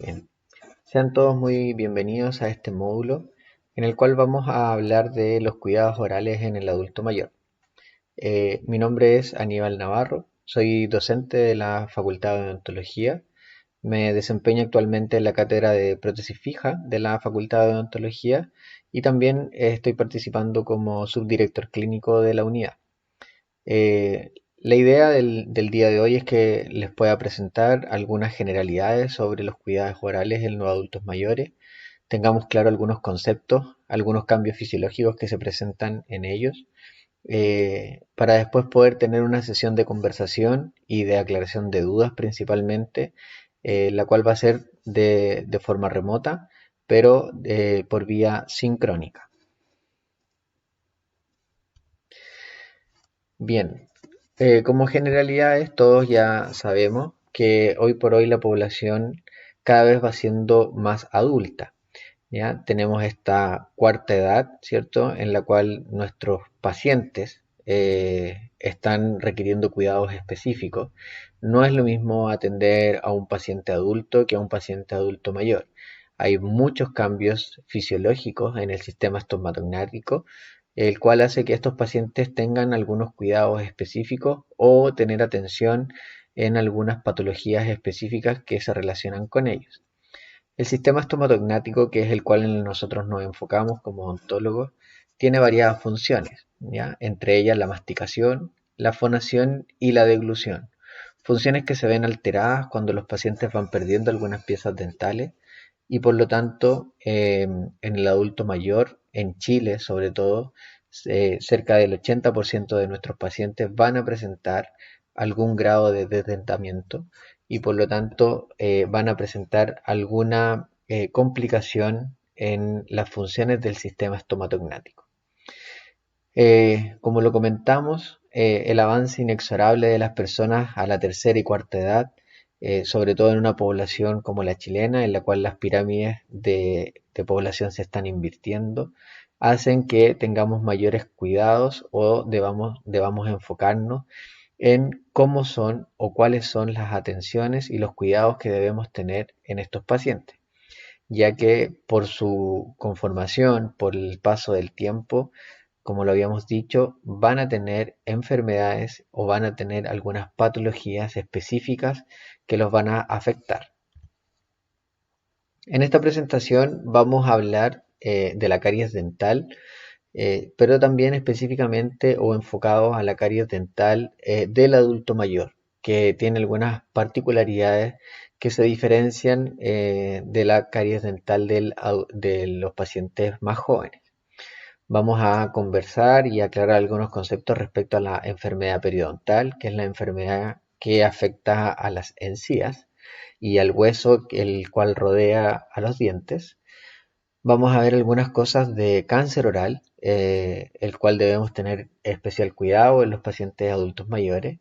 Bien, sean todos muy bienvenidos a este módulo en el cual vamos a hablar de los cuidados orales en el adulto mayor. Mi nombre es Aníbal Navarro, soy docente de la Facultad de Odontología. Me desempeño actualmente en la cátedra de prótesis fija de la Facultad de Odontología y también estoy participando como subdirector clínico de la unidad. La idea del día de hoy es que les pueda presentar algunas generalidades sobre los cuidados orales en los adultos mayores, tengamos claro algunos conceptos, algunos cambios fisiológicos que se presentan en ellos, para después poder tener una sesión de conversación y de aclaración de dudas principalmente, la cual va a ser de forma remota, pero por vía sincrónica. Bien, como generalidades, todos ya sabemos que hoy por hoy la población cada vez va siendo más adulta. ¿Ya? Tenemos esta cuarta edad, ¿cierto? En la cual nuestros pacientes están requiriendo cuidados específicos. No es lo mismo atender a un paciente adulto que a un paciente adulto mayor. Hay muchos cambios fisiológicos en el sistema estomatognático, el cual hace que estos pacientes tengan algunos cuidados específicos o tener atención en algunas patologías específicas que se relacionan con ellos. El sistema estomatognático, que es el cual nosotros nos enfocamos como odontólogos, tiene variadas funciones, ¿ya? Entre ellas la masticación, la fonación y la deglución. Funciones que se ven alteradas cuando los pacientes van perdiendo algunas piezas dentales y por lo tanto en el adulto mayor, en Chile sobre todo, cerca del 80% de nuestros pacientes van a presentar algún grado de desdentamiento y por lo tanto van a presentar alguna complicación en las funciones del sistema estomatognático. Como lo comentamos, el avance inexorable de las personas a la tercera y cuarta edad, sobre todo en una población como la chilena, en la cual las pirámides de población se están invirtiendo, hacen que tengamos mayores cuidados o debamos enfocarnos en cómo son o cuáles son las atenciones y los cuidados que debemos tener en estos pacientes, ya que por su conformación, por el paso del tiempo, como lo habíamos dicho, van a tener enfermedades o van a tener algunas patologías específicas que los van a afectar. En esta presentación vamos a hablar de la caries dental, pero también específicamente o enfocado a la caries dental del adulto mayor, que tiene algunas particularidades que se diferencian de la caries dental de los pacientes más jóvenes. Vamos a conversar y aclarar algunos conceptos respecto a la enfermedad periodontal, que es la enfermedad que afecta a las encías y al hueso el cual rodea a los dientes. Vamos a ver algunas cosas de cáncer oral, el cual debemos tener especial cuidado en los pacientes adultos mayores.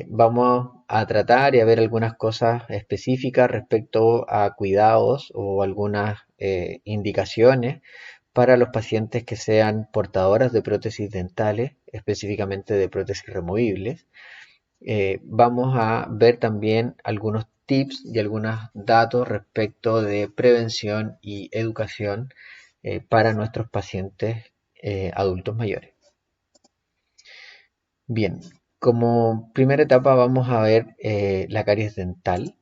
Vamos a tratar y a ver algunas cosas específicas respecto a cuidados o algunas indicaciones para los pacientes que sean portadoras de prótesis dentales, específicamente de prótesis removibles. Vamos a ver también algunos tips y algunos datos respecto de prevención y educación para nuestros pacientes adultos mayores. Bien, como primera etapa vamos a ver la caries dental.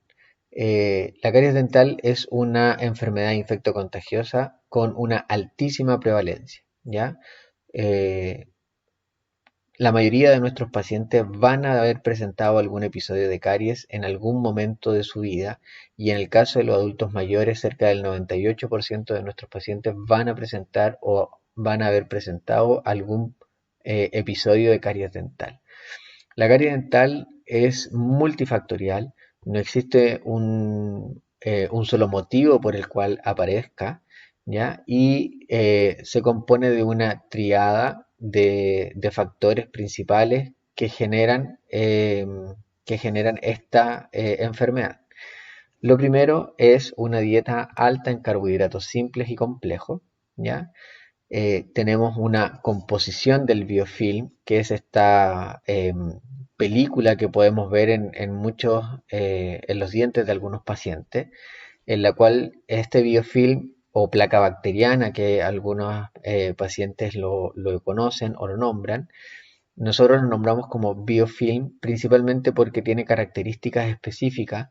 La caries dental es una enfermedad infectocontagiosa con una altísima prevalencia, ¿ya? Eh, la mayoría de nuestros pacientes van a haber presentado algún episodio de caries en algún momento de su vida y en el caso de los adultos mayores, cerca del 98% de nuestros pacientes van a presentar o van a haber presentado algún episodio de caries dental. La caries dental es multifactorial, no existe un solo motivo por el cual aparezca, ¿ya? Y se compone de una triada de factores principales que generan esta enfermedad. Lo primero es una dieta alta en carbohidratos simples y complejos, ¿ya? Tenemos una composición del biofilm, que es esta película que podemos ver en muchos, en los dientes de algunos pacientes, en la cual este biofilm o placa bacteriana, que algunos pacientes lo conocen o lo nombran, nosotros lo nombramos como biofilm principalmente porque tiene características específicas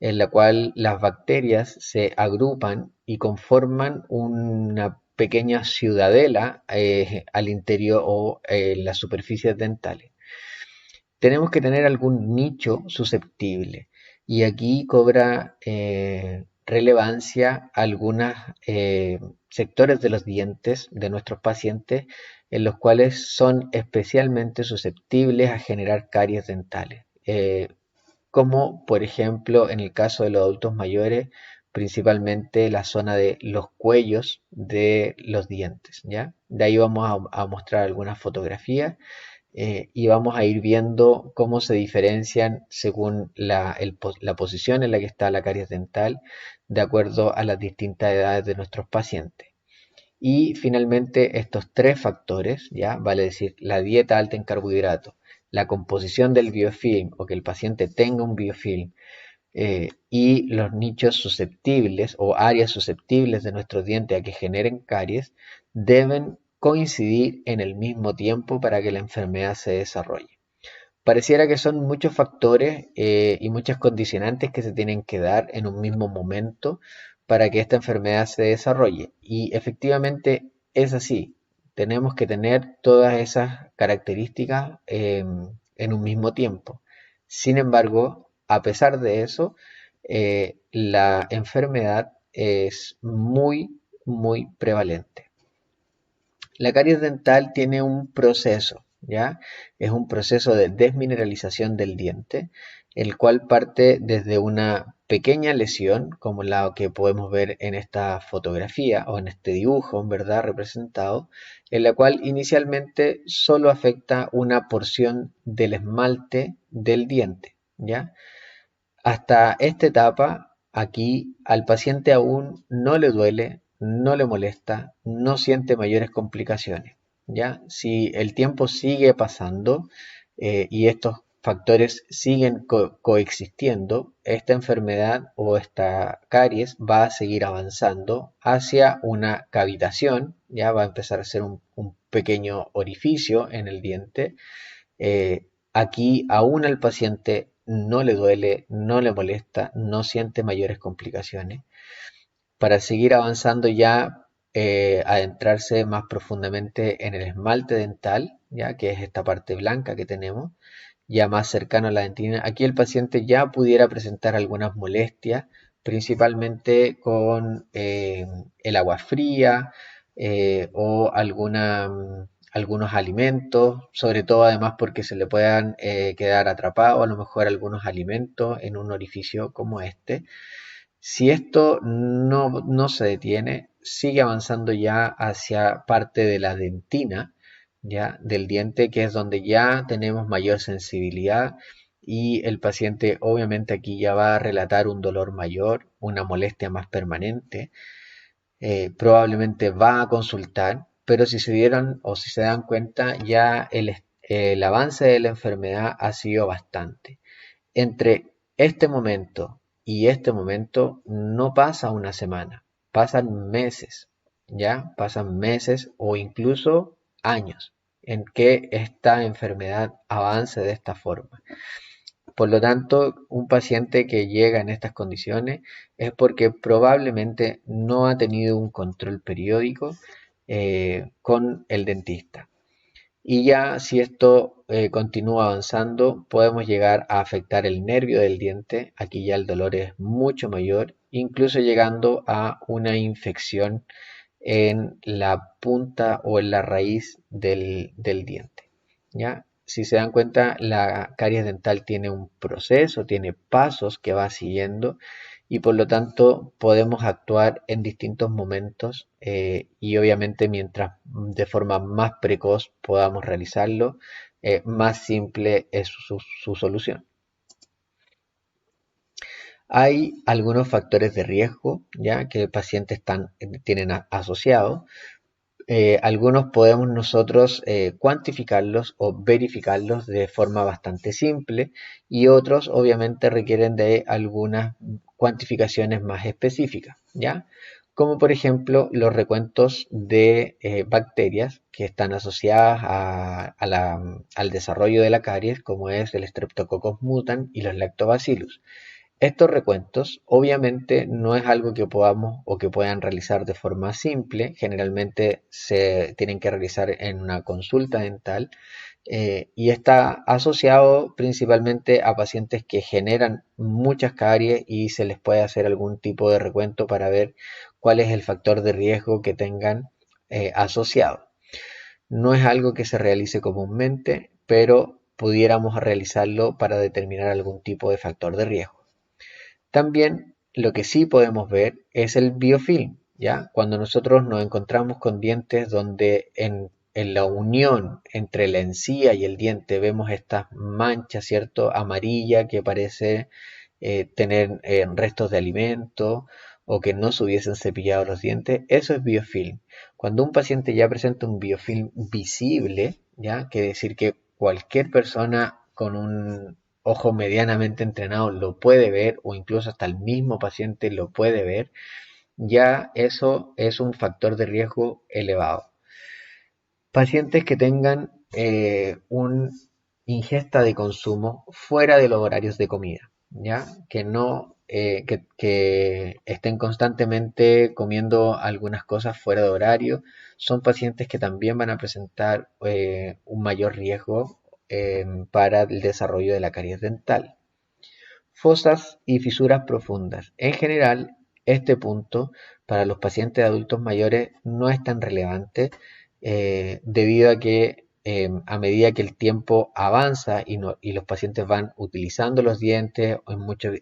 en la cual las bacterias se agrupan y conforman una pequeña ciudadela al interior o en las superficies dentales. Tenemos que tener algún nicho susceptible y aquí cobra relevancia algunos sectores de los dientes de nuestros pacientes en los cuales son especialmente susceptibles a generar caries dentales. Como por ejemplo en el caso de los adultos mayores, principalmente la zona de los cuellos de los dientes, ¿ya? De ahí vamos a mostrar algunas fotografías y vamos a ir viendo cómo se diferencian según la posición en la que está la caries dental de acuerdo a las distintas edades de nuestros pacientes. Y finalmente estos tres factores, ya vale decir la dieta alta en carbohidratos, la composición del biofilm o que el paciente tenga un biofilm y los nichos susceptibles o áreas susceptibles de nuestros dientes a que generen caries deben coincidir en el mismo tiempo para que la enfermedad se desarrolle. Pareciera que son muchos factores y muchas condicionantes que se tienen que dar en un mismo momento para que esta enfermedad se desarrolle. Y efectivamente es así. Tenemos que tener todas esas características en un mismo tiempo. Sin embargo, a pesar de eso, la enfermedad es muy prevalente. La caries dental tiene un proceso, ¿ya? Es un proceso de desmineralización del diente, el cual parte desde una pequeña lesión, como la que podemos ver en esta fotografía o en este dibujo, en verdad, representado, en la cual inicialmente solo afecta una porción del esmalte del diente, ¿ya? Hasta esta etapa, aquí al paciente aún no le duele, no le molesta, no siente mayores complicaciones. ¿Ya? Si el tiempo sigue pasando y estos factores siguen coexistiendo, esta enfermedad o esta caries va a seguir avanzando hacia una cavitación, ya va a empezar a ser un pequeño orificio en el diente. Aquí aún al paciente no le duele, no le molesta, no siente mayores complicaciones. Para seguir avanzando ya, adentrarse más profundamente en el esmalte dental, ya que es esta parte blanca que tenemos, ya más cercano a la dentina. Aquí el paciente ya pudiera presentar algunas molestias, principalmente con el agua fría o algunos alimentos, sobre todo además porque se le puedan quedar atrapados a lo mejor algunos alimentos en un orificio como este. Si esto no se detiene, sigue avanzando ya hacia parte de la dentina, ya del diente, que es donde ya tenemos mayor sensibilidad y el paciente obviamente aquí ya va a relatar un dolor mayor, una molestia más permanente, probablemente va a consultar, pero si se dieron o si se dan cuenta, ya el avance de la enfermedad ha sido bastante. Entre este momento y este momento no pasa una semana, pasan meses, ¿ya? Pasan meses o incluso años en que esta enfermedad avance de esta forma. Por lo tanto, un paciente que llega en estas condiciones es porque probablemente no ha tenido un control periódico con el dentista. Y ya si esto continúa avanzando, podemos llegar a afectar el nervio del diente. Aquí ya el dolor es mucho mayor, incluso llegando a una infección en la punta o en la raíz del diente. ¿Ya? Si se dan cuenta, la caries dental tiene un proceso, tiene pasos que va siguiendo y por lo tanto podemos actuar en distintos momentos y obviamente mientras de forma más precoz podamos realizarlo, más simple es su solución. Hay algunos factores de riesgo ya que pacientes tienen asociados. Algunos podemos nosotros cuantificarlos o verificarlos de forma bastante simple y otros obviamente requieren de algunas cuantificaciones más específicas, ¿ya? Como por ejemplo los recuentos de bacterias que están asociadas al desarrollo de la caries, como es el Streptococcus mutans y los Lactobacillus. Estos recuentos obviamente no es algo que podamos o que puedan realizar de forma simple, generalmente se tienen que realizar en una consulta dental y está asociado principalmente a pacientes que generan muchas caries y se les puede hacer algún tipo de recuento para ver cuál es el factor de riesgo que tengan asociado. No es algo que se realice comúnmente, pero pudiéramos realizarlo para determinar algún tipo de factor de riesgo. También lo que sí podemos ver es el biofilm, ¿ya? Cuando nosotros nos encontramos con dientes donde en la unión entre la encía y el diente vemos estas manchas, ¿cierto? Amarilla que parece tener restos de alimento o que no se hubiesen cepillado los dientes, eso es biofilm. Cuando un paciente ya presenta un biofilm visible, ¿ya? Quiere decir que cualquier persona con un ojo medianamente entrenado lo puede ver o incluso hasta el mismo paciente lo puede ver, ya eso es un factor de riesgo elevado. Pacientes que tengan una ingesta de consumo fuera de los horarios de comida, ¿ya? Que no que estén constantemente comiendo algunas cosas fuera de horario, son pacientes que también van a presentar un mayor riesgo para el desarrollo de la caries dental. Fosas y fisuras profundas. En general, este punto para los pacientes adultos mayores no es tan relevante debido a que a medida que el tiempo avanza y los pacientes van utilizando los dientes,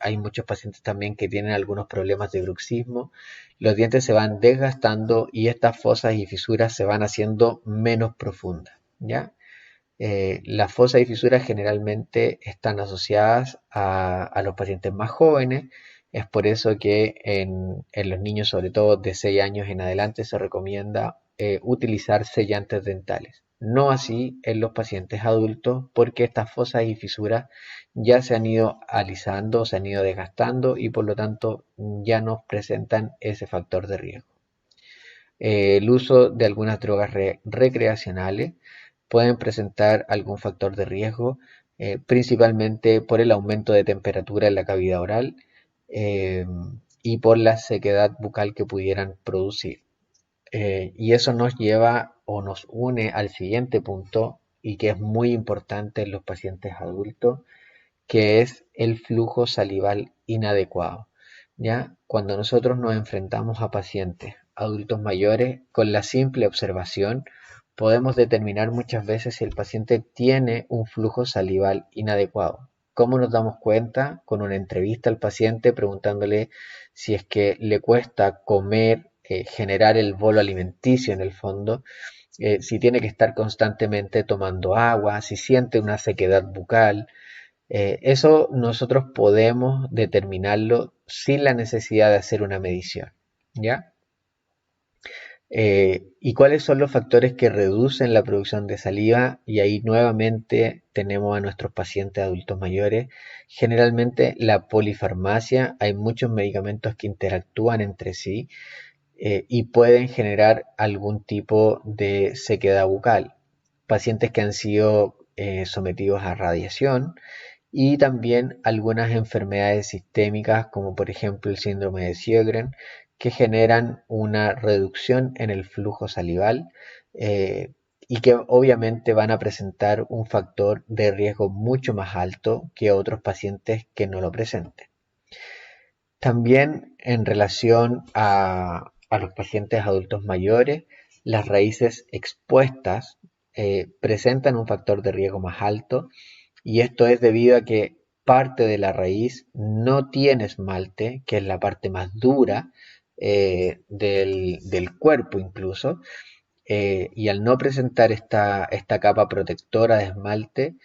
hay muchos pacientes también que tienen algunos problemas de bruxismo, los dientes se van desgastando y estas fosas y fisuras se van haciendo menos profundas, ¿ya? Las fosas y fisuras generalmente están asociadas a los pacientes más jóvenes. Es por eso que en los niños, sobre todo de 6 años en adelante, se recomienda utilizar sellantes dentales. No así en los pacientes adultos, porque estas fosas y fisuras ya se han ido alisando, se han ido desgastando y por lo tanto ya no presentan ese factor de riesgo. El uso de algunas drogas recreacionales pueden presentar algún factor de riesgo, principalmente por el aumento de temperatura en la cavidad oral eh, y por la sequedad bucal que pudieran producir. Y eso nos lleva o nos une al siguiente punto y que es muy importante en los pacientes adultos, que es el flujo salival inadecuado. ¿Ya? Cuando nosotros nos enfrentamos a pacientes adultos mayores, con la simple observación podemos determinar muchas veces si el paciente tiene un flujo salival inadecuado. ¿Cómo nos damos cuenta? Con una entrevista al paciente preguntándole si es que le cuesta comer, generar el bolo alimenticio en el fondo, si tiene que estar constantemente tomando agua, si siente una sequedad bucal. Eso nosotros podemos determinarlo sin la necesidad de hacer una medición, ¿ya? ¿Y cuáles son los factores que reducen la producción de saliva? Y ahí nuevamente tenemos a nuestros pacientes adultos mayores. Generalmente la polifarmacia, hay muchos medicamentos que interactúan entre sí y pueden generar algún tipo de sequedad bucal. Pacientes que han sido sometidos a radiación y también algunas enfermedades sistémicas como por ejemplo el síndrome de Sjögren que generan una reducción en el flujo salival y que obviamente van a presentar un factor de riesgo mucho más alto que otros pacientes que no lo presenten. También en relación a los pacientes adultos mayores, las raíces expuestas presentan un factor de riesgo más alto y esto es debido a que parte de la raíz no tiene esmalte, que es la parte más dura del cuerpo incluso, y al no presentar esta capa protectora de esmalte,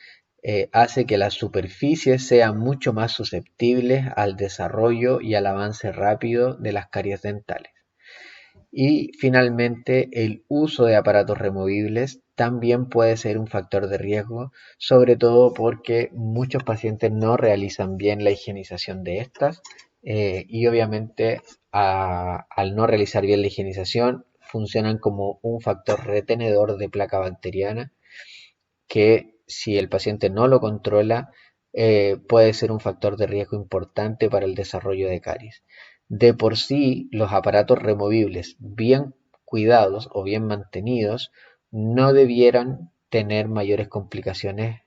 hace que las superficies sean mucho más susceptibles al desarrollo y al avance rápido de las caries dentales. Y finalmente, el uso de aparatos removibles también puede ser un factor de riesgo, sobre todo porque muchos pacientes no realizan bien la higienización de estas y obviamente al no realizar bien la higienización funcionan como un factor retenedor de placa bacteriana que si el paciente no lo controla puede ser un factor de riesgo importante para el desarrollo de caries. De por sí, los aparatos removibles bien cuidados o bien mantenidos no debieran tener mayores complicaciones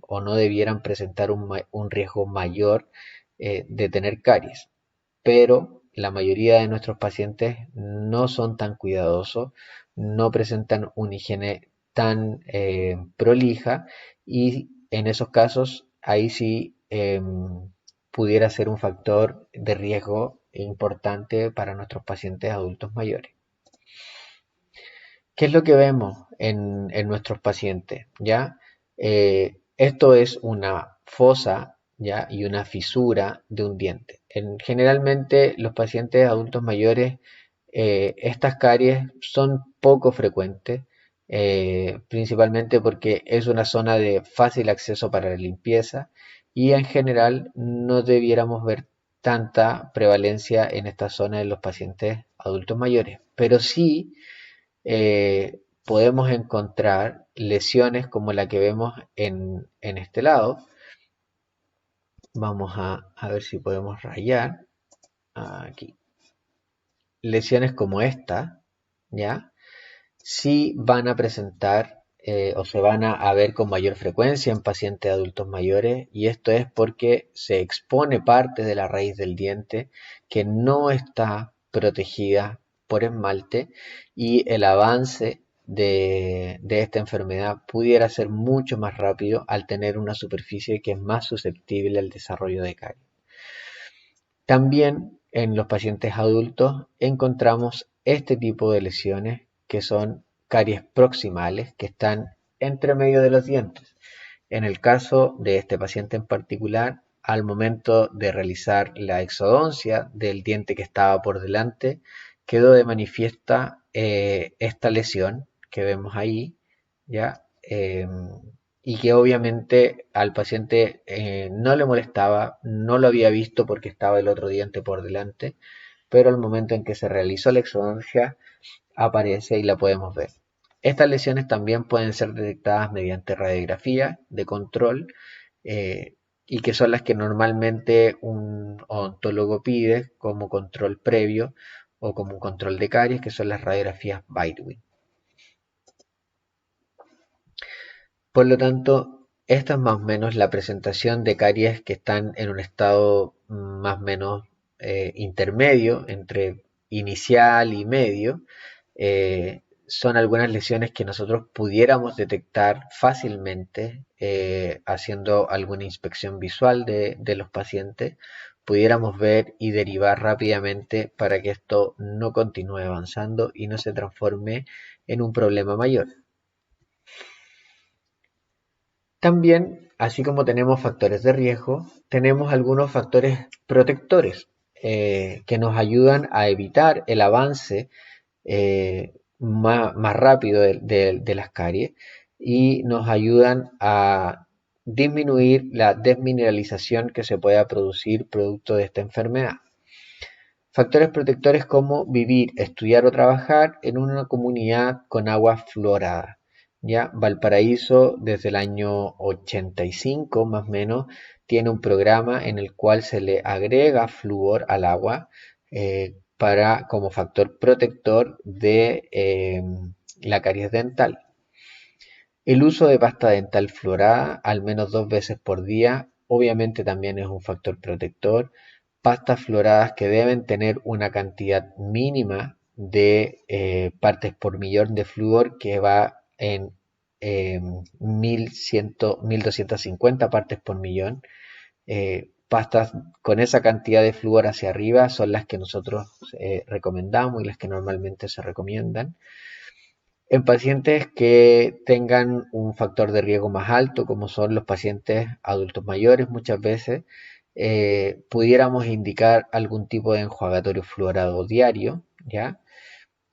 o no debieran presentar un riesgo mayor de tener caries. Pero la mayoría de nuestros pacientes no son tan cuidadosos, no presentan una higiene tan prolija y en esos casos ahí sí pudiera ser un factor de riesgo importante para nuestros pacientes adultos mayores. ¿Qué es lo que vemos en nuestros pacientes? ¿Ya? Esto es una fosa, ¿ya? Y una fisura de un diente. Generalmente los pacientes adultos mayores, estas caries son poco frecuentes, principalmente porque es una zona de fácil acceso para la limpieza y en general no debiéramos ver tanta prevalencia en esta zona en los pacientes adultos mayores. Pero sí podemos encontrar lesiones como la que vemos en este lado. Vamos a ver si podemos rayar aquí. Lesiones como esta, ¿ya? Sí van a presentar o se van a ver con mayor frecuencia en pacientes adultos mayores y esto es porque se expone parte de la raíz del diente que no está protegida por esmalte y el avance de esta enfermedad pudiera ser mucho más rápido al tener una superficie que es más susceptible al desarrollo de caries. También en los pacientes adultos encontramos este tipo de lesiones que son caries proximales que están entre medio de los dientes. En el caso de este paciente en particular, al momento de realizar la exodoncia del diente que estaba por delante, quedó de manifiesta esta lesión que vemos ahí, ¿ya? Y que obviamente al paciente no le molestaba, no lo había visto porque estaba el otro diente por delante, pero al momento en que se realizó la exodoncia aparece y la podemos ver. Estas lesiones también pueden ser detectadas mediante radiografía de control y que son las que normalmente un odontólogo pide como control previo o como un control de caries, que son las radiografías Bite-Win. Por lo tanto, esta es más o menos la presentación de caries que están en un estado más o menos intermedio entre inicial y medio. Son algunas lesiones que nosotros pudiéramos detectar fácilmente haciendo alguna inspección visual de los pacientes, pudiéramos ver y derivar rápidamente para que esto no continúe avanzando y no se transforme en un problema mayor. También, así como tenemos factores de riesgo, tenemos algunos factores protectores que nos ayudan a evitar el avance más rápido de las caries y nos ayudan a disminuir la desmineralización que se pueda producir producto de esta enfermedad. Factores protectores como vivir, estudiar o trabajar en una comunidad con agua fluorada. ¿Ya? Valparaíso desde el año 85 más o menos tiene un programa en el cual se le agrega flúor al agua como factor protector de la caries dental. El uso de pasta dental fluorada al menos 2 veces por día obviamente también es un factor protector. Pastas fluoradas que deben tener una cantidad mínima de partes por millón de flúor que va en 1250 partes por millón. Pastas con esa cantidad de flúor hacia arriba son las que nosotros recomendamos y las que normalmente se recomiendan. En pacientes que tengan un factor de riesgo más alto, como son los pacientes adultos mayores muchas veces, pudiéramos indicar algún tipo de enjuagatorio fluorado diario, ¿ya?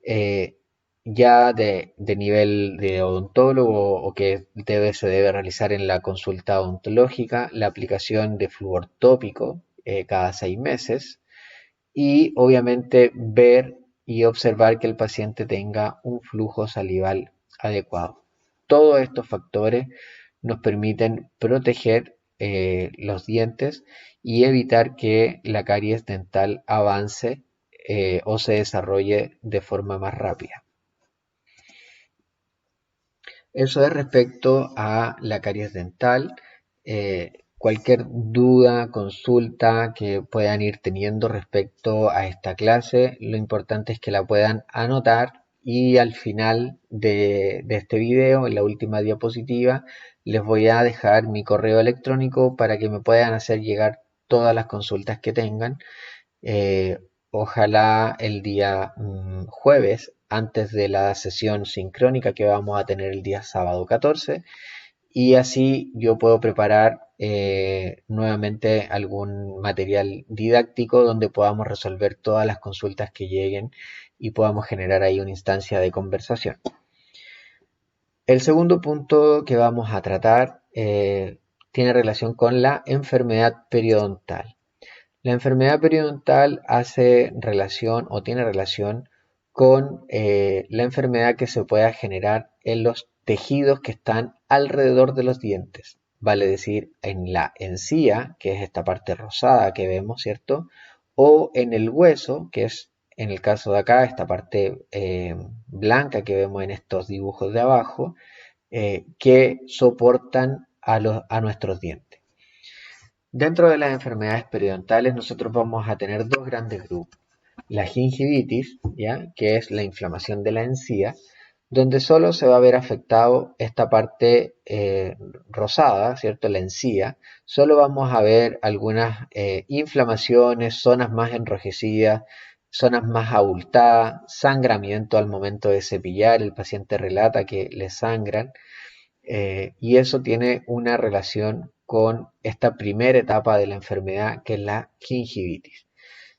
eh, ya de nivel de odontólogo o que se debe realizar en la consulta odontológica, la aplicación de flúor tópico cada 6 meses y obviamente ver y observar que el paciente tenga un flujo salival adecuado. Todos estos factores nos permiten proteger los dientes y evitar que la caries dental avance o se desarrolle de forma más rápida. Eso es respecto a la caries dental. Cualquier duda, consulta que puedan ir teniendo respecto a esta clase, lo importante es que la puedan anotar y al final de este video, en la última diapositiva, les voy a dejar mi correo electrónico para que me puedan hacer llegar todas las consultas que tengan. Ojalá el día jueves, antes de la sesión sincrónica que vamos a tener el día sábado 14, y así yo puedo preparar nuevamente algún material didáctico donde podamos resolver todas las consultas que lleguen y podamos generar ahí una instancia de conversación. El segundo punto que vamos a tratar tiene relación con la enfermedad periodontal. La enfermedad periodontal hace relación o tiene relación con la enfermedad que se pueda generar en los tejidos que están alrededor de los dientes. Vale decir, en la encía, que es esta parte rosada que vemos, ¿cierto? O en el hueso, que es en el caso de acá, esta parte blanca que vemos en estos dibujos de abajo, que soportan a nuestros dientes. Dentro de las enfermedades periodontales nosotros vamos a tener dos grandes grupos. La gingivitis, ¿ya? Que es la inflamación de la encía, donde solo se va a ver afectado esta parte rosada, ¿cierto? La encía. Solo vamos a ver algunas inflamaciones, zonas más enrojecidas, zonas más abultadas, sangramiento al momento de cepillar. El paciente relata que le sangran. Y eso tiene una relación con esta primera etapa de la enfermedad, que es la gingivitis.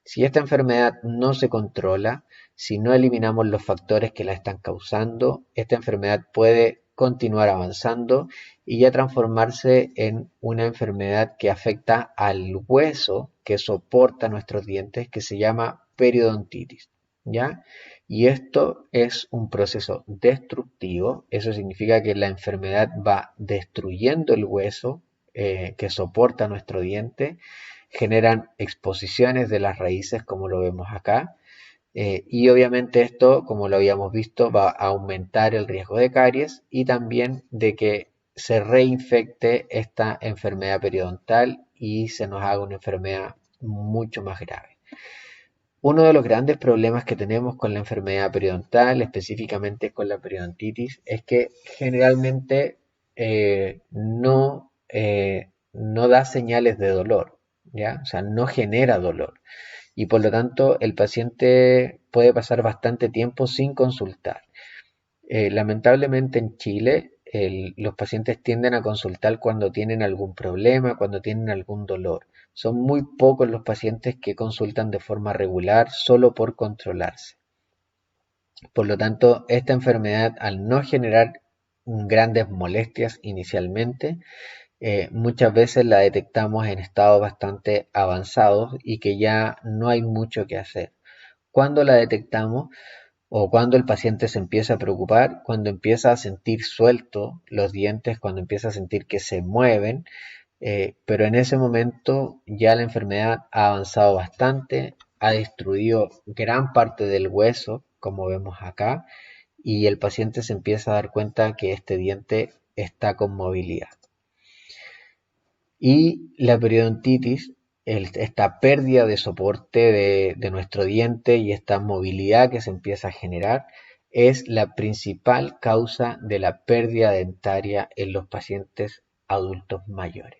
Si esta enfermedad no se controla, si no eliminamos los factores que la están causando, esta enfermedad puede continuar avanzando y ya transformarse en una enfermedad que afecta al hueso que soporta nuestros dientes, que se llama periodontitis, ¿ya? Y esto es un proceso destructivo, eso significa que la enfermedad va destruyendo el hueso que soporta nuestro diente, generan exposiciones de las raíces como lo vemos acá, y obviamente esto, como lo habíamos visto, va a aumentar el riesgo de caries y también de que se reinfecte esta enfermedad periodontal y se nos haga una enfermedad mucho más grave. Uno de los grandes problemas que tenemos con la enfermedad periodontal, específicamente con la periodontitis, es que generalmente no da señales de dolor, ¿ya? O sea, no genera dolor. Y por lo tanto, el paciente puede pasar bastante tiempo sin consultar. Lamentablemente en Chile, los pacientes tienden a consultar cuando tienen algún problema, cuando tienen algún dolor. Son muy pocos los pacientes que consultan de forma regular solo por controlarse. Por lo tanto, esta enfermedad, al no generar grandes molestias inicialmente, muchas veces la detectamos en estados bastante avanzados y que ya no hay mucho que hacer. Cuando la detectamos o cuando el paciente se empieza a preocupar, cuando empieza a sentir suelto los dientes, cuando empieza a sentir que se mueven, pero en ese momento ya la enfermedad ha avanzado bastante, ha destruido gran parte del hueso, como vemos acá, y el paciente se empieza a dar cuenta que este diente está con movilidad. Y la periodontitis, esta pérdida de soporte de nuestro diente y esta movilidad que se empieza a generar, es la principal causa de la pérdida dentaria en los pacientes adultos mayores.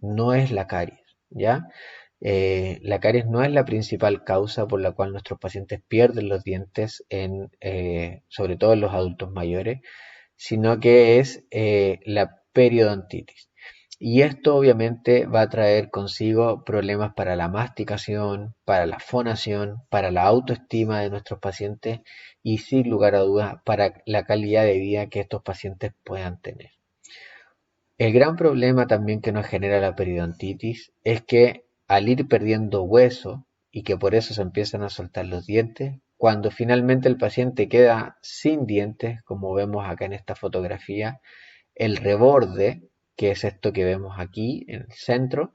No es la caries, ¿ya? La caries no es la principal causa por la cual nuestros pacientes pierden los dientes, sobre todo en los adultos mayores, sino que es la periodontitis. Y esto obviamente va a traer consigo problemas para la masticación, para la fonación, para la autoestima de nuestros pacientes y sin lugar a dudas para la calidad de vida que estos pacientes puedan tener. El gran problema también que nos genera la periodontitis es que al ir perdiendo hueso y que por eso se empiezan a soltar los dientes, cuando finalmente el paciente queda sin dientes, como vemos acá en esta fotografía, el reborde, que es esto que vemos aquí en el centro,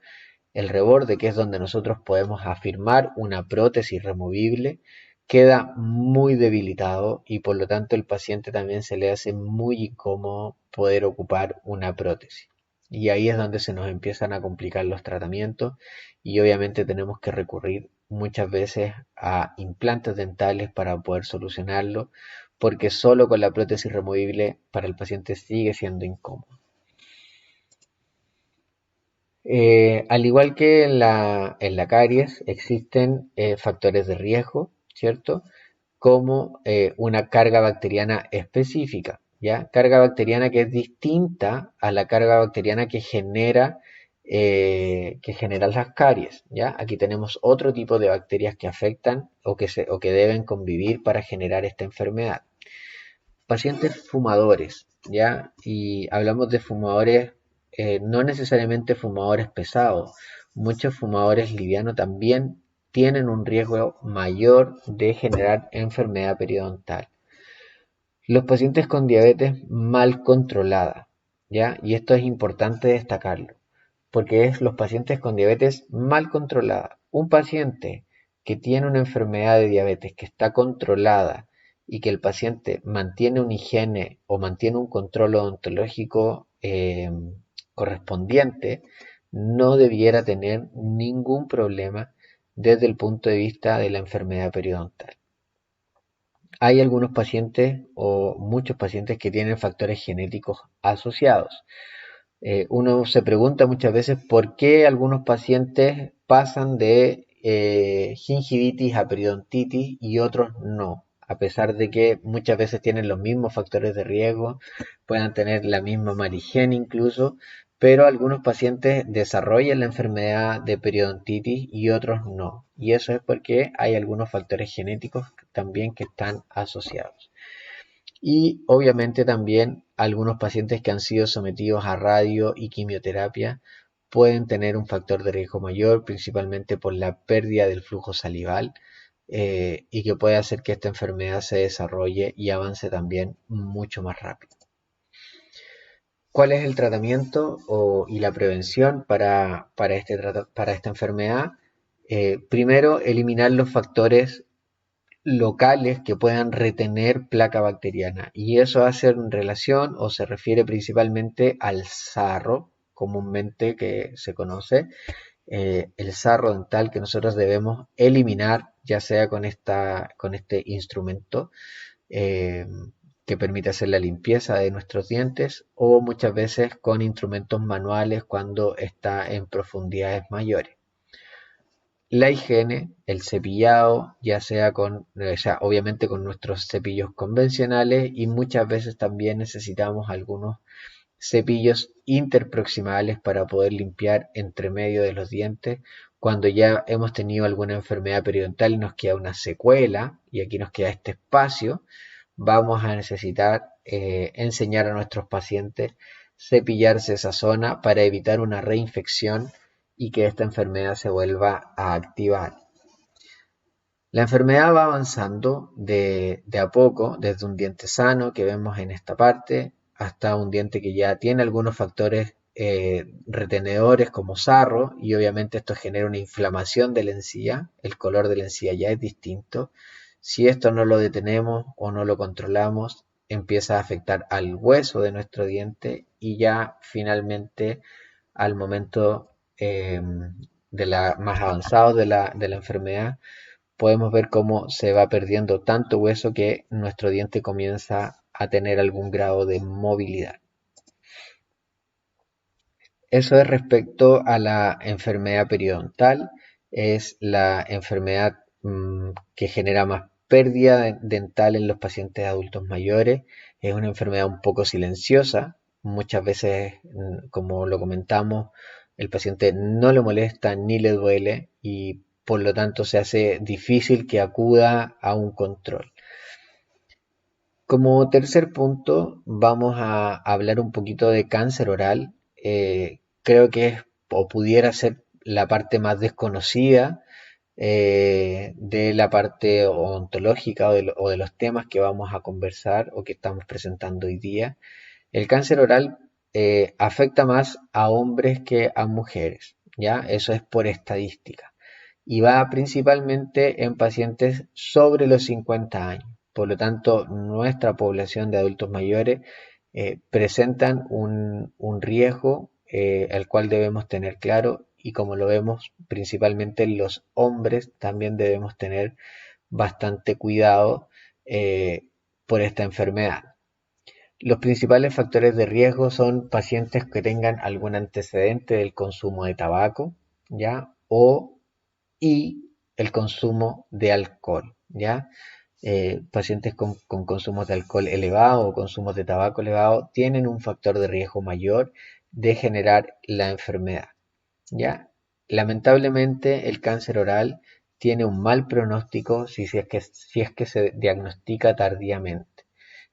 el reborde, que es donde nosotros podemos afirmar una prótesis removible, queda muy debilitado y por lo tanto el paciente también se le hace muy incómodo poder ocupar una prótesis. Y ahí es donde se nos empiezan a complicar los tratamientos y obviamente tenemos que recurrir muchas veces a implantes dentales para poder solucionarlo, porque solo con la prótesis removible para el paciente sigue siendo incómodo. Al igual que en la caries, existen factores de riesgo, ¿cierto? Como una carga bacteriana específica, ¿ya? Carga bacteriana que es distinta a la carga bacteriana que generan las caries, ¿ya? Aquí tenemos otro tipo de bacterias que afectan o que deben convivir para generar esta enfermedad. Pacientes fumadores, ¿ya? Y hablamos de fumadores, no necesariamente fumadores pesados. Muchos fumadores livianos también tienen un riesgo mayor de generar enfermedad periodontal. Los pacientes con diabetes mal controlada, ¿ya? Y esto es importante destacarlo, porque es los pacientes con diabetes mal controlada. Un paciente que tiene una enfermedad de diabetes que está controlada y que el paciente mantiene una higiene o mantiene un control odontológico correspondiente, no debiera tener ningún problema desde el punto de vista de la enfermedad periodontal. Hay algunos pacientes o muchos pacientes que tienen factores genéticos asociados. Uno se pregunta muchas veces por qué algunos pacientes pasan de gingivitis a periodontitis y otros no, a pesar de que muchas veces tienen los mismos factores de riesgo, puedan tener la misma mala higiene incluso, pero algunos pacientes desarrollan la enfermedad de periodontitis y otros no. Y eso es porque hay algunos factores genéticos también que están asociados. Y obviamente también algunos pacientes que han sido sometidos a radio y quimioterapia pueden tener un factor de riesgo mayor, principalmente por la pérdida del flujo salival, y que puede hacer que esta enfermedad se desarrolle y avance también mucho más rápido. ¿Cuál es el tratamiento y la prevención para esta enfermedad? Primero, eliminar los factores locales que puedan retener placa bacteriana. Y eso hace en relación o se refiere principalmente al sarro, comúnmente que se conoce, el sarro dental que nosotros debemos eliminar, ya sea con este instrumento eh, que permite hacer la limpieza de nuestros dientes o muchas veces con instrumentos manuales cuando está en profundidades mayores. La higiene, el cepillado, ya sea obviamente con nuestros cepillos convencionales y muchas veces también necesitamos algunos cepillos interproximales para poder limpiar entre medio de los dientes cuando ya hemos tenido alguna enfermedad periodontal y nos queda una secuela y aquí nos queda este espacio, vamos a necesitar enseñar a nuestros pacientes cepillarse esa zona para evitar una reinfección y que esta enfermedad se vuelva a activar. La enfermedad va avanzando de a poco, desde un diente sano que vemos en esta parte, hasta un diente que ya tiene algunos factores retenedores como sarro, y obviamente esto genera una inflamación de la encía, el color de la encía ya es distinto. Si esto no lo detenemos o no lo controlamos, empieza a afectar al hueso de nuestro diente y ya finalmente al momento más avanzado de la enfermedad, podemos ver cómo se va perdiendo tanto hueso que nuestro diente comienza a tener algún grado de movilidad. Eso es respecto a la enfermedad periodontal, es la enfermedad que genera más pérdida dental en los pacientes adultos mayores, es una enfermedad un poco silenciosa, muchas veces, como lo comentamos, el paciente no le molesta ni le duele y por lo tanto se hace difícil que acuda a un control. Como tercer punto, vamos a hablar un poquito de cáncer oral. Creo que es o pudiera ser la parte más desconocida de la parte ontológica o de los temas que vamos a conversar o que estamos presentando hoy día. El cáncer oral afecta más a hombres que a mujeres, ¿ya? Eso es por estadística. Y va principalmente en pacientes sobre los 50 años. Por lo tanto, nuestra población de adultos mayores presentan un riesgo al cual debemos tener claro y como lo vemos principalmente los hombres también debemos tener bastante cuidado por esta enfermedad. Los principales factores de riesgo son pacientes que tengan algún antecedente del consumo de tabaco, ¿ya? Y el consumo de alcohol, ¿ya? Pacientes con consumos de alcohol elevado o consumos de tabaco elevado tienen un factor de riesgo mayor de generar la enfermedad, ¿ya? Lamentablemente el cáncer oral tiene un mal pronóstico si es que se diagnostica tardíamente,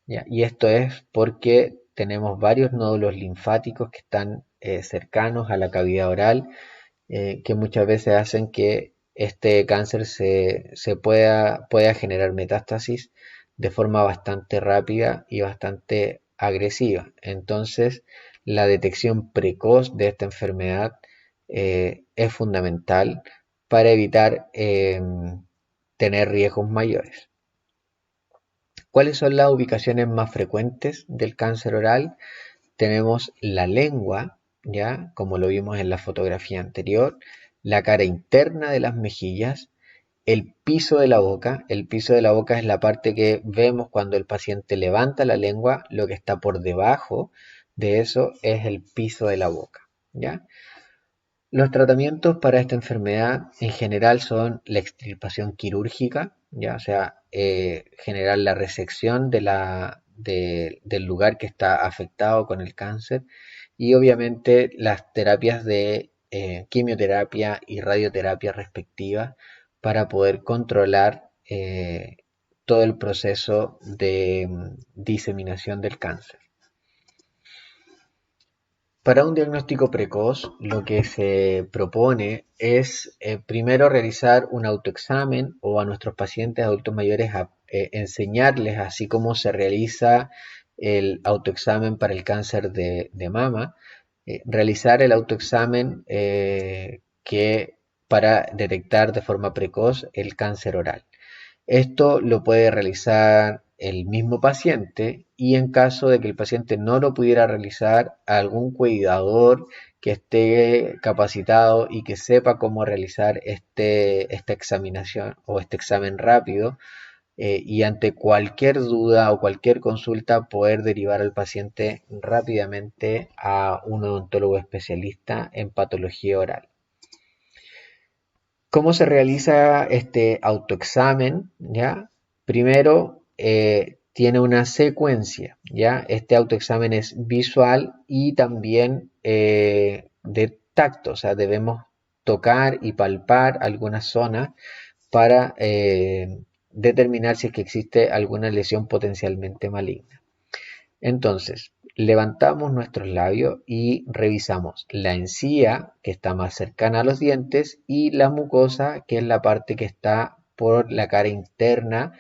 ¿ya? Y esto es porque tenemos varios nódulos linfáticos que están cercanos a la cavidad oral que muchas veces hacen que este cáncer se pueda generar metástasis de forma bastante rápida y bastante agresiva. Entonces, la detección precoz de esta enfermedad es fundamental para evitar tener riesgos mayores. ¿Cuáles son las ubicaciones más frecuentes del cáncer oral? Tenemos la lengua, ya como lo vimos en la fotografía anterior, la cara interna de las mejillas, el piso de la boca. El piso de la boca es la parte que vemos cuando el paciente levanta la lengua, lo que está por debajo de eso es el piso de la boca, ¿ya? Los tratamientos para esta enfermedad en general son la extirpación quirúrgica, ya, o sea, generar la resección del lugar que está afectado con el cáncer y obviamente las terapias de quimioterapia y radioterapia respectivas para poder controlar todo el proceso de diseminación del cáncer. Para un diagnóstico precoz, lo que se propone es primero realizar un autoexamen o a nuestros pacientes adultos mayores enseñarles así como se realiza el autoexamen para el cáncer de mama, realizar el autoexamen para detectar de forma precoz el cáncer oral. Esto lo puede realizar el mismo paciente y en caso de que el paciente no lo pudiera realizar, algún cuidador que esté capacitado y que sepa cómo realizar esta examinación o este examen rápido y ante cualquier duda o cualquier consulta poder derivar al paciente rápidamente a un odontólogo especialista en patología oral. ¿Cómo se realiza este autoexamen? ¿Ya? Primero, tiene una secuencia, ¿ya? Este autoexamen es visual y también de tacto, o sea, debemos tocar y palpar algunas zonas para determinar si es que existe alguna lesión potencialmente maligna. Entonces, levantamos nuestros labios y revisamos la encía, que está más cercana a los dientes, y la mucosa, que es la parte que está por la cara interna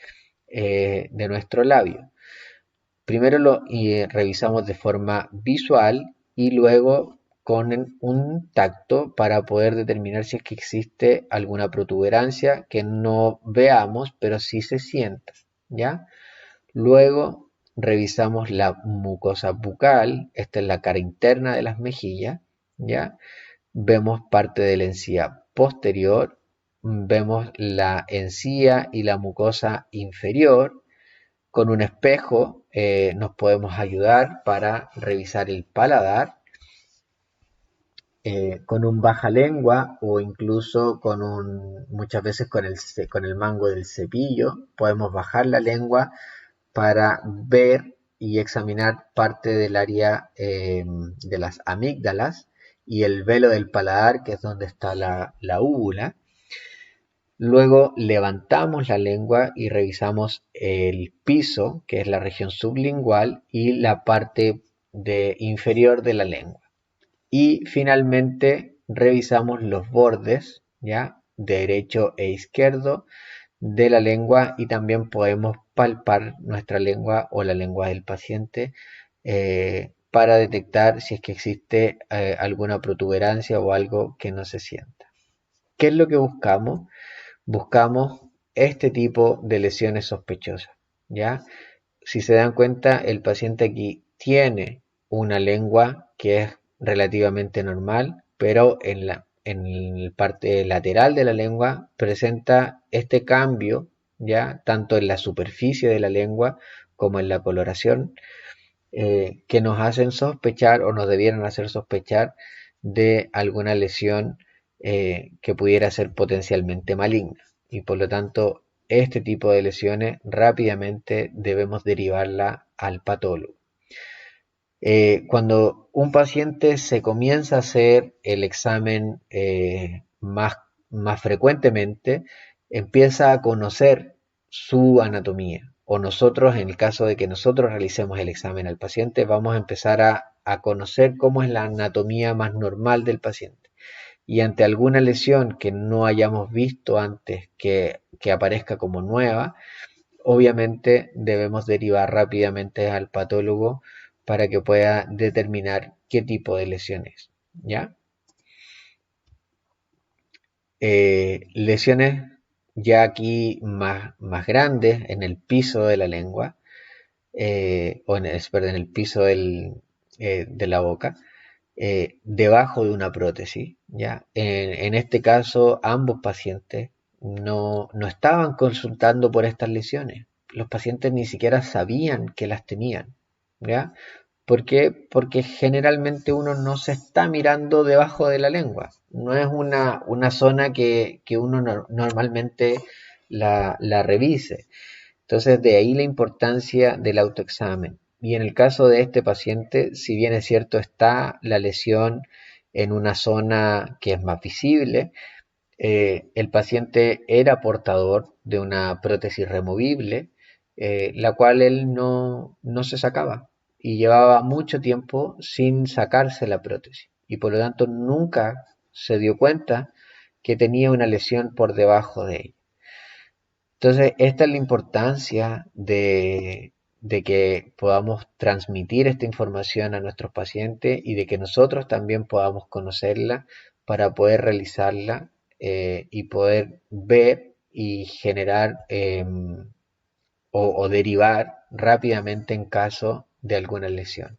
de nuestro labio. Primero lo revisamos de forma visual y luego con un tacto para poder determinar si es que existe alguna protuberancia que no veamos, pero sí se sienta, ¿ya? Luego revisamos la mucosa bucal, esta es la cara interna de las mejillas, ¿ya? Vemos parte de la encía posterior, vemos la encía y la mucosa inferior. Con un espejo nos podemos ayudar para revisar el paladar. Con un baja lengua o incluso muchas veces con el mango del cepillo podemos bajar la lengua para ver y examinar parte del área de las amígdalas y el velo del paladar, que es donde está la úvula. Luego levantamos la lengua y revisamos el piso, que es la región sublingual, y la parte inferior de la lengua. Y finalmente revisamos los bordes, ¿ya? Derecho e izquierdo de la lengua, y también podemos palpar nuestra lengua o la lengua del paciente para detectar si es que existe alguna protuberancia o algo que no se sienta. ¿Qué es lo que buscamos? Buscamos este tipo de lesiones sospechosas, ¿ya? Si se dan cuenta, el paciente aquí tiene una lengua que es relativamente normal, pero en la parte lateral de la lengua presenta este cambio, ya tanto en la superficie de la lengua como en la coloración, que nos hacen sospechar o nos debieran hacer sospechar de alguna lesión que pudiera ser potencialmente maligna. Y por lo tanto, este tipo de lesiones rápidamente debemos derivarla al patólogo. Cuando un paciente se comienza a hacer el examen más frecuentemente, empieza a conocer su anatomía. O nosotros, en el caso de que nosotros realicemos el examen al paciente, vamos a empezar a conocer cómo es la anatomía más normal del paciente. Y ante alguna lesión que no hayamos visto antes que aparezca como nueva, obviamente debemos derivar rápidamente al patólogo para que pueda determinar qué tipo de lesión es, ¿ya? Lesiones ya aquí más grandes en el piso de la lengua, en el piso de la boca, debajo de una prótesis, ¿ya? En este caso, ambos pacientes no estaban consultando por estas lesiones. Los pacientes ni siquiera sabían que las tenían, ¿ya? ¿Por qué? Porque generalmente uno no se está mirando debajo de la lengua. No es una zona que uno normalmente la revise. Entonces, de ahí la importancia del autoexamen. Y en el caso de este paciente, si bien es cierto, está la lesión en una zona que es más visible, el paciente era portador de una prótesis removible, la cual él no se sacaba y llevaba mucho tiempo sin sacarse la prótesis y por lo tanto nunca se dio cuenta que tenía una lesión por debajo de ella. Entonces, esta es la importancia de que podamos transmitir esta información a nuestros pacientes y de que nosotros también podamos conocerla para poder realizarla y poder ver y generar o derivar rápidamente en caso de alguna lesión.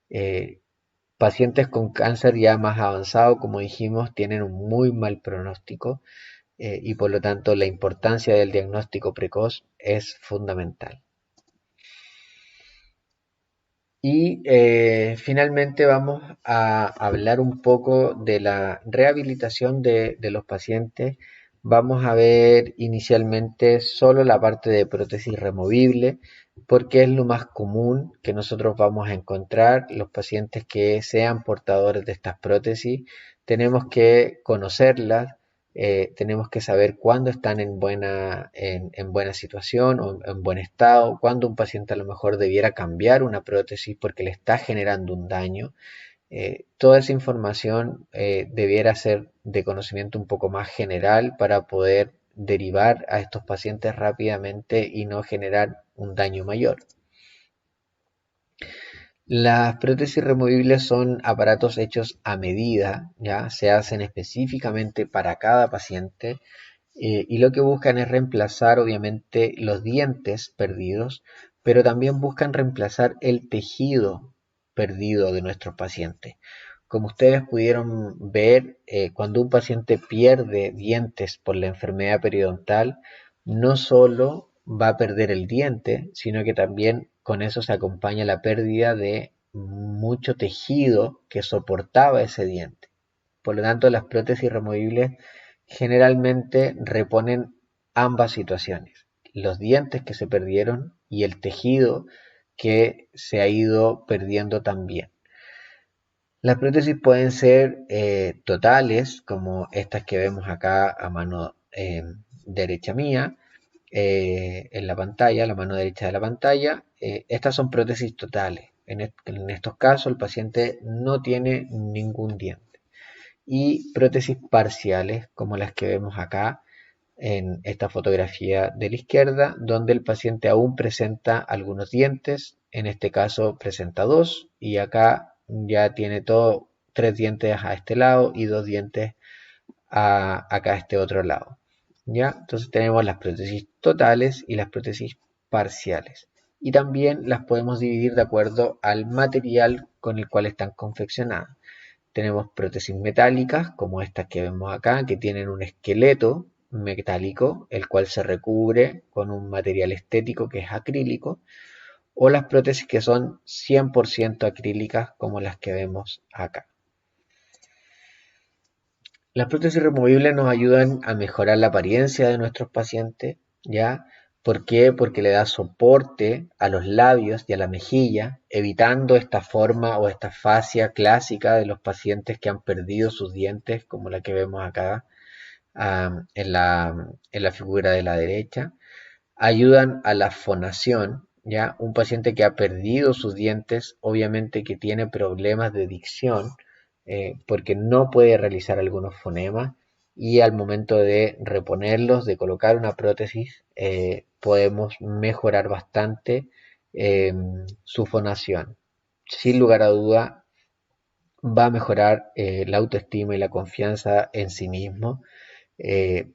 Eh, Pacientes con cáncer ya más avanzado, como dijimos, tienen un muy mal pronóstico y por lo tanto la importancia del diagnóstico precoz es fundamental. Y finalmente vamos a hablar un poco de la rehabilitación de los pacientes. Vamos a ver inicialmente solo la parte de prótesis removible, porque es lo más común que nosotros vamos a encontrar. Los pacientes que sean portadores de estas prótesis, tenemos que conocerlas, tenemos que saber cuándo están en buena situación o en buen estado, cuándo un paciente a lo mejor debiera cambiar una prótesis porque le está generando un daño. Toda esa información debiera ser de conocimiento un poco más general para poder derivar a estos pacientes rápidamente y no generar un daño mayor. Las prótesis removibles son aparatos hechos a medida, ya se hacen específicamente para cada paciente y lo que buscan es reemplazar obviamente los dientes perdidos, pero también buscan reemplazar el tejido perdido de nuestros pacientes. Como ustedes pudieron ver, cuando un paciente pierde dientes por la enfermedad periodontal, no solo va a perder el diente, sino que también con eso se acompaña la pérdida de mucho tejido que soportaba ese diente. Por lo tanto, las prótesis removibles generalmente reponen ambas situaciones, los dientes que se perdieron y el tejido que se ha ido perdiendo también. Las prótesis pueden ser totales, como estas que vemos acá a mano derecha mía, en la pantalla, la mano derecha de la pantalla. Estas son prótesis totales. En estos casos el paciente no tiene ningún diente. Y prótesis parciales, como las que vemos acá en esta fotografía de la izquierda, donde el paciente aún presenta algunos dientes. En este caso presenta dos, y acá ya tiene todo, tres dientes a este lado y dos dientes acá a este otro lado. ¿Ya? Entonces tenemos las prótesis totales y las prótesis parciales. Y también las podemos dividir de acuerdo al material con el cual están confeccionadas. Tenemos prótesis metálicas, como estas que vemos acá, que tienen un esqueleto metálico, el cual se recubre con un material estético que es acrílico, o las prótesis que son 100% acrílicas, como las que vemos acá. Las prótesis removibles nos ayudan a mejorar la apariencia de nuestros pacientes, ¿ya? ¿Por qué? Porque le da soporte a los labios y a la mejilla, evitando esta forma o esta fascia clásica de los pacientes que han perdido sus dientes, como la que vemos acá en la figura de la derecha. Ayudan a la fonación, ¿ya? Un paciente que ha perdido sus dientes, obviamente que tiene problemas de dicción, porque no puede realizar algunos fonemas, y al momento de reponerlos, de colocar una prótesis, podemos mejorar bastante su fonación. Sin lugar a duda, va a mejorar la autoestima y la confianza en sí mismo.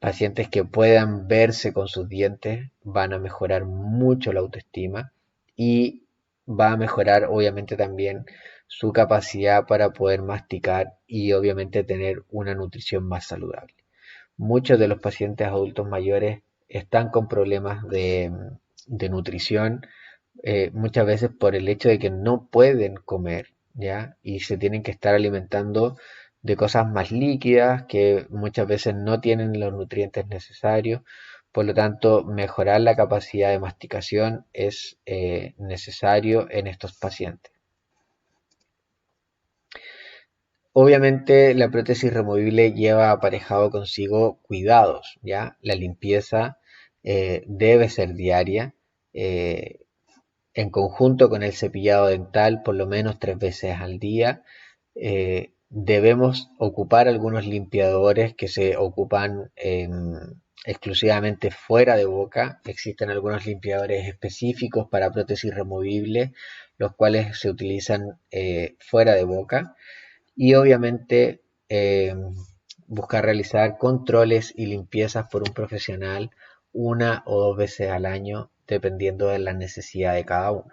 Pacientes que puedan verse con sus dientes van a mejorar mucho la autoestima, y va a mejorar obviamente también su capacidad para poder masticar y obviamente tener una nutrición más saludable. Muchos de los pacientes adultos mayores están con problemas de nutrición, muchas veces por el hecho de que no pueden comer, ¿ya? Y se tienen que estar alimentando de cosas más líquidas que muchas veces no tienen los nutrientes necesarios. Por lo tanto, mejorar la capacidad de masticación es necesario en estos pacientes. Obviamente la prótesis removible lleva aparejado consigo cuidados, ¿ya? La limpieza debe ser diaria, en conjunto con el cepillado dental por lo menos 3 veces al día. Debemos ocupar algunos limpiadores que se ocupan exclusivamente fuera de boca. Existen algunos limpiadores específicos para prótesis removibles, los cuales se utilizan fuera de boca. Y obviamente buscar realizar controles y limpiezas por un profesional 1 o 2 veces al año, dependiendo de la necesidad de cada uno.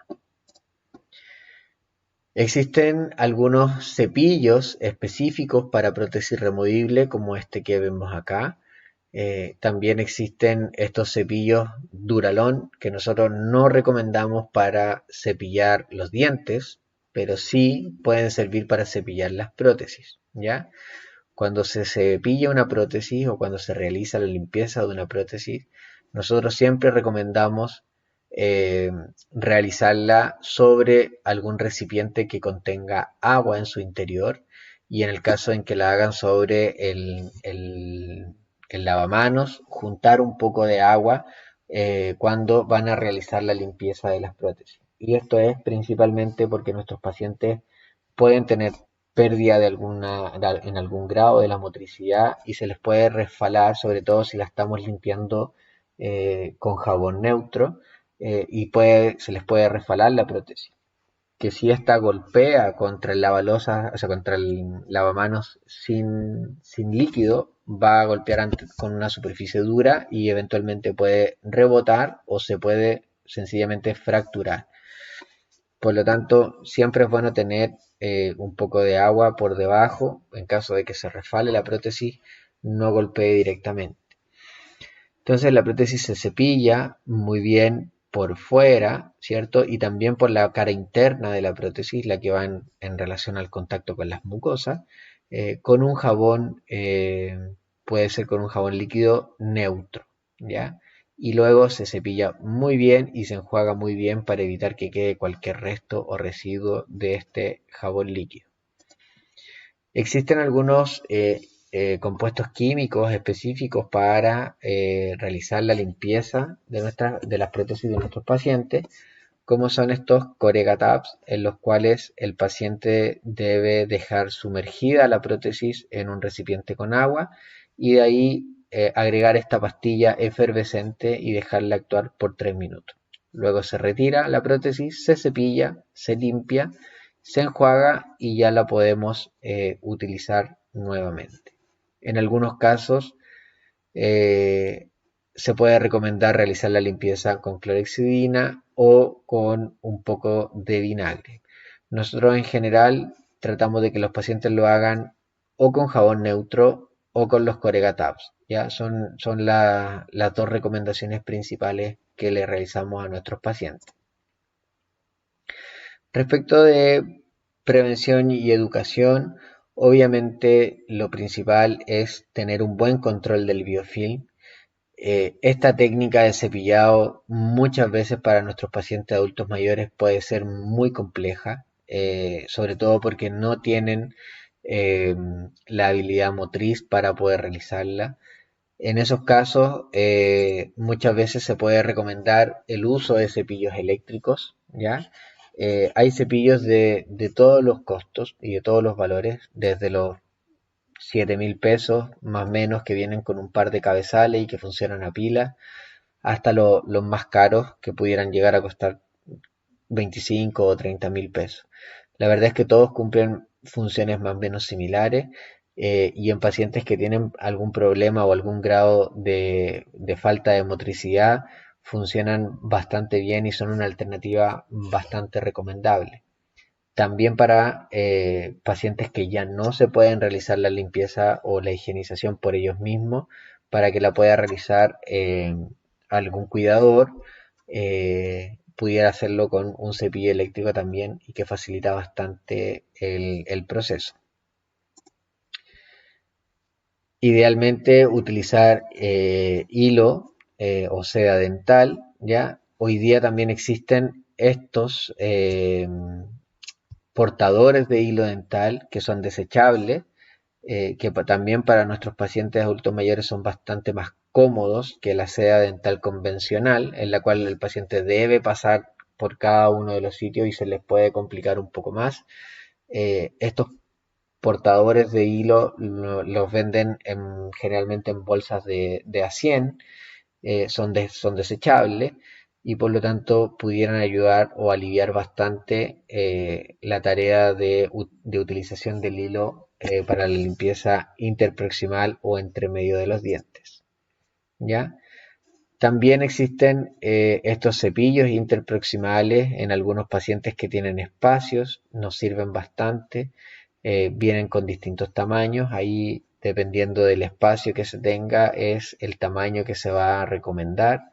Existen algunos cepillos específicos para prótesis removible, como este que vemos acá. También existen estos cepillos Duralón, que nosotros no recomendamos para cepillar los dientes, pero sí pueden servir para cepillar las prótesis, ¿ya? Cuando se cepilla una prótesis o cuando se realiza la limpieza de una prótesis, nosotros siempre recomendamos eh, realizarla sobre algún recipiente que contenga agua en su interior, y en el caso en que la hagan sobre el lavamanos, juntar un poco de agua cuando van a realizar la limpieza de las prótesis. Y esto es principalmente porque nuestros pacientes pueden tener pérdida en algún grado de la motricidad, y se les puede resfalar, sobre todo si la estamos limpiando con jabón neutro, y se les puede resfalar la prótesis. Que si esta golpea contra el lavalosa, o sea, contra el lavamanos sin líquido, va a golpear con una superficie dura y eventualmente puede rebotar o se puede sencillamente fracturar. Por lo tanto, siempre es bueno tener un poco de agua por debajo en caso de que se resfale la prótesis, no golpee directamente. Entonces la prótesis se cepilla muy bien por fuera, ¿cierto? Y también por la cara interna de la prótesis, la que va en relación al contacto con las mucosas, con un jabón, puede ser con un jabón líquido neutro, ¿ya? y luego se cepilla muy bien y se enjuaga muy bien para evitar que quede cualquier resto o residuo de este jabón líquido. Existen algunos compuestos químicos específicos para realizar la limpieza de las prótesis de nuestros pacientes, como son estos Corega Tabs, en los cuales el paciente debe dejar sumergida la prótesis en un recipiente con agua y de ahí agregar esta pastilla efervescente y dejarla actuar por 3 minutos. Luego se retira la prótesis, se cepilla, se limpia, se enjuaga y ya la podemos utilizar nuevamente. En algunos casos eh, se puede recomendar realizar la limpieza con clorhexidina o con un poco de vinagre. Nosotros en general tratamos de que los pacientes lo hagan o con jabón neutro o con los Corega Tabs. ¿Ya? Son las dos recomendaciones principales que le realizamos a nuestros pacientes. Respecto de prevención y educación, obviamente lo principal es tener un buen control del biofilm. Esta técnica de cepillado muchas veces para nuestros pacientes adultos mayores puede ser muy compleja, sobre todo porque no tienen eh, la habilidad motriz para poder realizarla. En esos casos, muchas veces se puede recomendar el uso de cepillos eléctricos, ¿ya? Hay cepillos de todos los costos y de todos los valores, desde los 7.000 pesos más o menos que vienen con un par de cabezales y que funcionan a pila, hasta los más caros que pudieran llegar a costar 25 o 30.000 pesos. La verdad es que todos cumplen funciones más o menos similares y en pacientes que tienen algún problema o algún grado de falta de motricidad funcionan bastante bien y son una alternativa bastante recomendable. También para pacientes que ya no se pueden realizar la limpieza o la higienización por ellos mismos, para que la pueda realizar algún cuidador, pudiera hacerlo con un cepillo eléctrico también y que facilita bastante el proceso. Idealmente utilizar hilo o seda dental, ¿ya? Hoy día también existen estos portadores de hilo dental que son desechables, que también para nuestros pacientes adultos mayores son bastante más cómodos que la seda dental convencional, en la cual el paciente debe pasar por cada uno de los sitios y se les puede complicar un poco más. Estos portadores de hilo los venden generalmente en bolsas de A100, son desechables y por lo tanto pudieran ayudar o aliviar bastante la tarea de utilización del hilo para la limpieza interproximal o entre medio de los dientes. ¿Ya? También existen estos cepillos interproximales en algunos pacientes que tienen espacios, nos sirven bastante, vienen con distintos tamaños, ahí dependiendo del espacio que se tenga es el tamaño que se va a recomendar.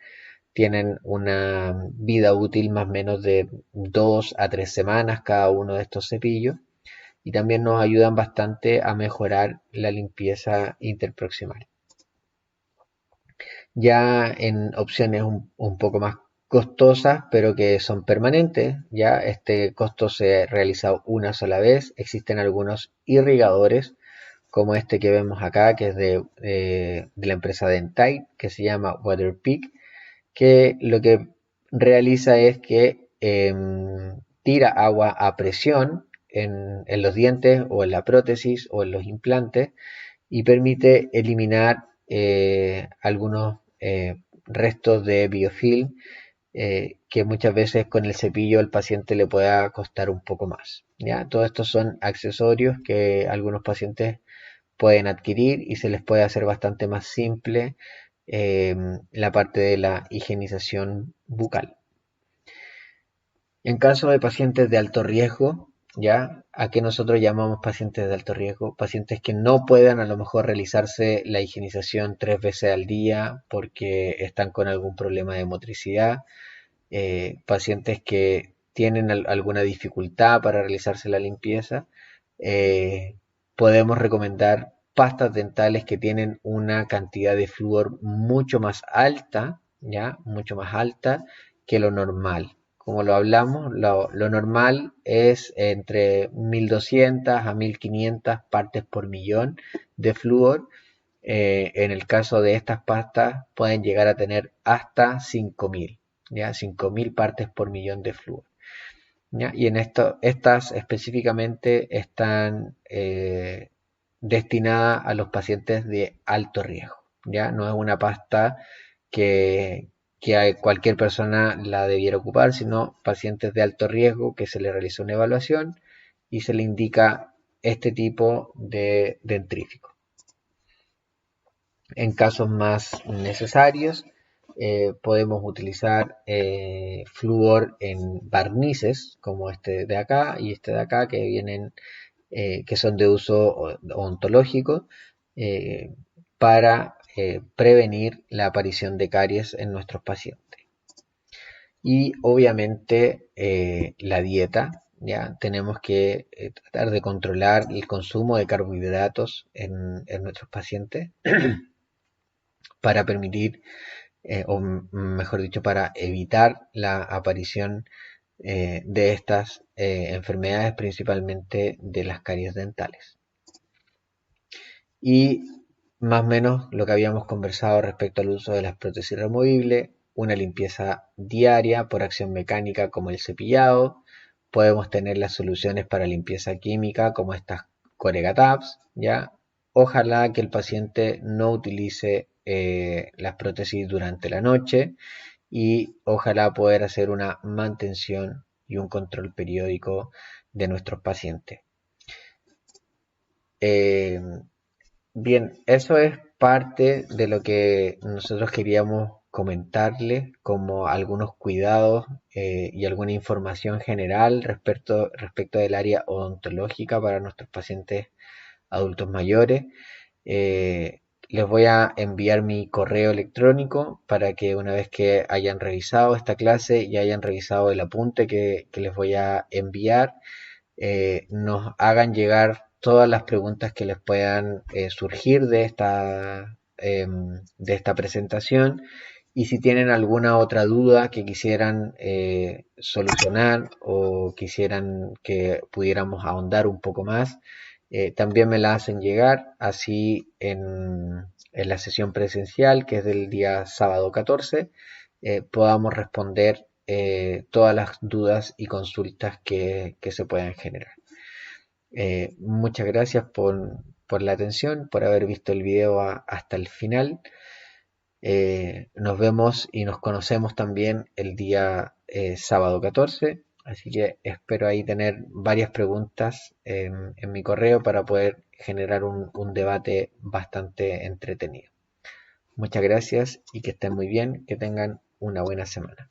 Tienen una vida útil más o menos de 2 a 3 semanas cada uno de estos cepillos y también nos ayudan bastante a mejorar la limpieza interproximal. Ya en opciones un poco más costosas, pero que son permanentes, ya este costo se realiza una sola vez. Existen algunos irrigadores, como este que vemos acá, que es de la empresa Dentite, que se llama Waterpik, que lo que realiza es que tira agua a presión en los dientes o en la prótesis o en los implantes y permite eliminar algunos restos de biofilm que muchas veces con el cepillo al paciente le pueda costar un poco más. ¿Ya? Todos estos son accesorios que algunos pacientes pueden adquirir y se les puede hacer bastante más simple la parte de la higienización bucal. En caso de pacientes de alto riesgo, ¿ya? ¿A qué nosotros llamamos pacientes de alto riesgo? Pacientes que no puedan a lo mejor realizarse la higienización 3 veces al día porque están con algún problema de motricidad, pacientes que tienen alguna dificultad para realizarse la limpieza, podemos recomendar pastas dentales que tienen una cantidad de flúor mucho más alta ya mucho más alta que lo normal. Como lo hablamos, lo normal es entre 1200 a 1500 partes por millón de flúor. En el caso de estas pastas pueden llegar a tener hasta 5000, ¿ya? 5000 partes por millón de flúor, ¿ya? Y en estas específicamente están destinadas a los pacientes de alto riesgo, ¿ya? No es una pasta que, cualquier persona la debiera ocupar, sino pacientes de alto riesgo que se le realiza una evaluación y se le indica este tipo de dentrífico. En casos más necesarios, podemos utilizar flúor en barnices, como este de acá y este de acá, que vienen, que son de uso odontológico, para prevenir la aparición de caries en nuestros pacientes. Y obviamente la dieta, ya tenemos que tratar de controlar el consumo de carbohidratos en nuestros pacientes para permitir, o mejor dicho, para evitar la aparición de estas enfermedades, principalmente de las caries dentales. Y más o menos lo que habíamos conversado respecto al uso de las prótesis removibles, una limpieza diaria por acción mecánica como el cepillado. Podemos tener las soluciones para limpieza química como estas Corega Tabs, ¿ya? Ojalá que el paciente no utilice las prótesis durante la noche y ojalá poder hacer una mantención y un control periódico de nuestros pacientes. Eh, Bien, eso es parte de lo que nosotros queríamos comentarles como algunos cuidados y alguna información general respecto del área odontológica para nuestros pacientes adultos mayores. Les voy a enviar mi correo electrónico para que una vez que hayan revisado esta clase y hayan revisado el apunte que les voy a enviar, nos hagan llegar todas las preguntas que les puedan surgir de esta presentación, y si tienen alguna otra duda que quisieran solucionar o quisieran que pudiéramos ahondar un poco más, también me la hacen llegar, así en la sesión presencial, que es del día sábado 14, podamos responder todas las dudas y consultas que se puedan generar. Muchas gracias por la atención, por haber visto el video hasta el final. Nos vemos y nos conocemos también el día sábado 14. Así que espero ahí tener varias preguntas en mi correo para poder generar un debate bastante entretenido. Muchas gracias y que estén muy bien, que tengan una buena semana.